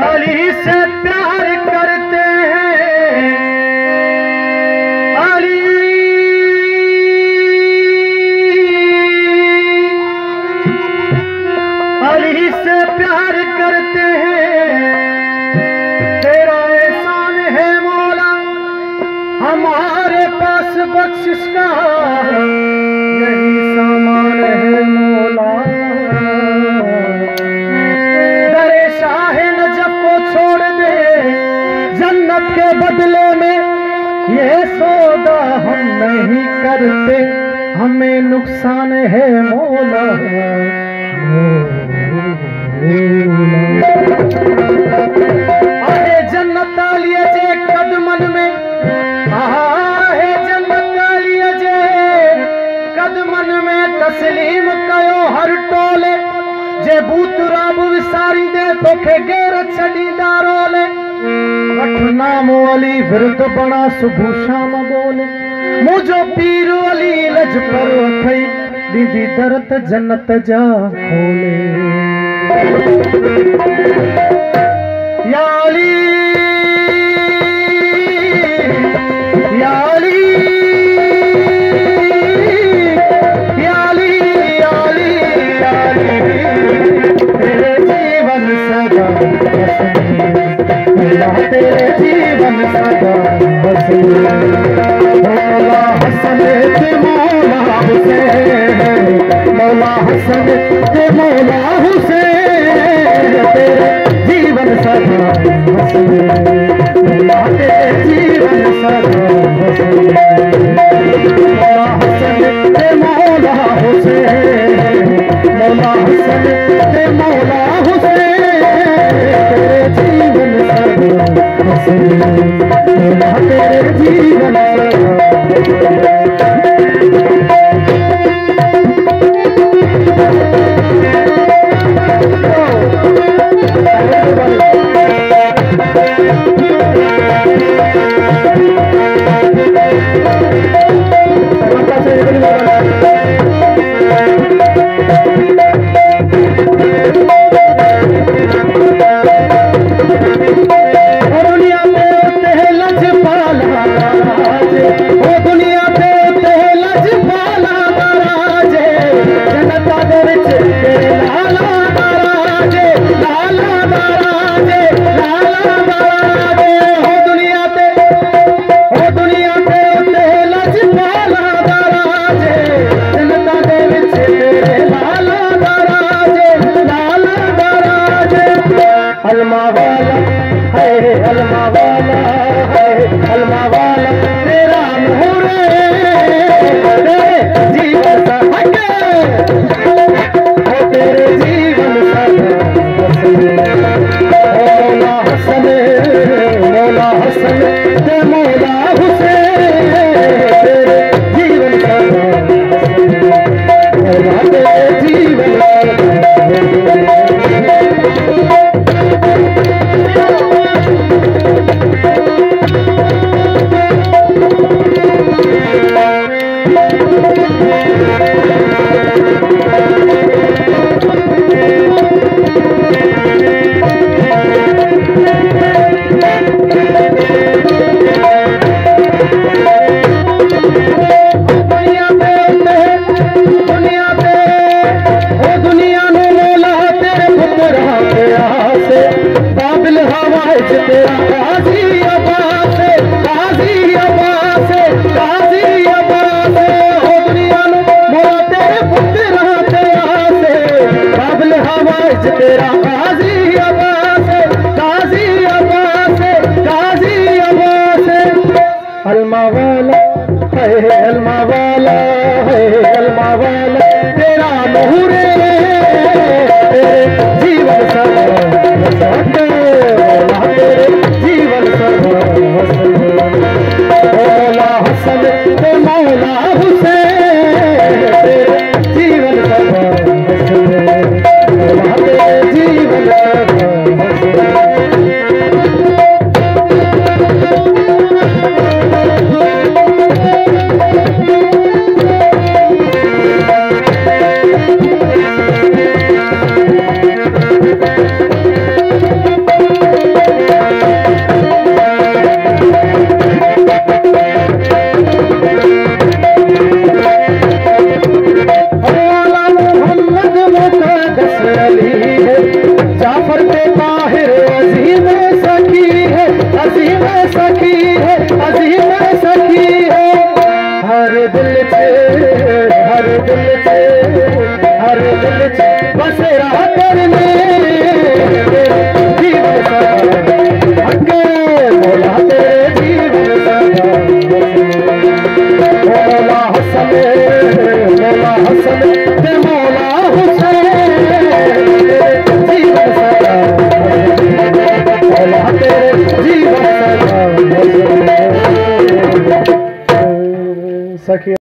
अली से प्यार करते हैं, अली अली से प्यार करते हैं। तेरा एहसान है मौला, हमारे पास बख्शिश का यही सामान है मौला। दरे शाह नजफ को छोड़ दे, जन्नत के बदले में ये सौदा हम नहीं करते, हमें नुकसान है मौला। आहे जन्नत आलिए जे कदमन में, आहे जन्नत आलिए जे कदमन में तस्लीम कयो हर टोले। जे बूत राब विसारी दे तोखे गेर छड़ींदा रोले। वठ नाम अली विरद बणा सुबह शाम बोले, मुझो पीर अली लज पर थई दीदी दरत जन्नत जा खोले। या अली या अली या अली या अली या अली, तेरे जीवन सदा तेरे जीवन सदा मौला हसन ते मौला हुसैन, मौला हसन ते मौला हुसैन, तेरे जीवन सदा मौला तेरे जीवन सदा मौला हसन ते मौला हुसैन, मौला हसन ते मौला हुसैन, तेरे जीवन सदा मौला तेरे जीवन जीवन दिल से बसेरा करने जीवन सदा हके मौला तेरे जीवन सदा मौला हसन ते मौला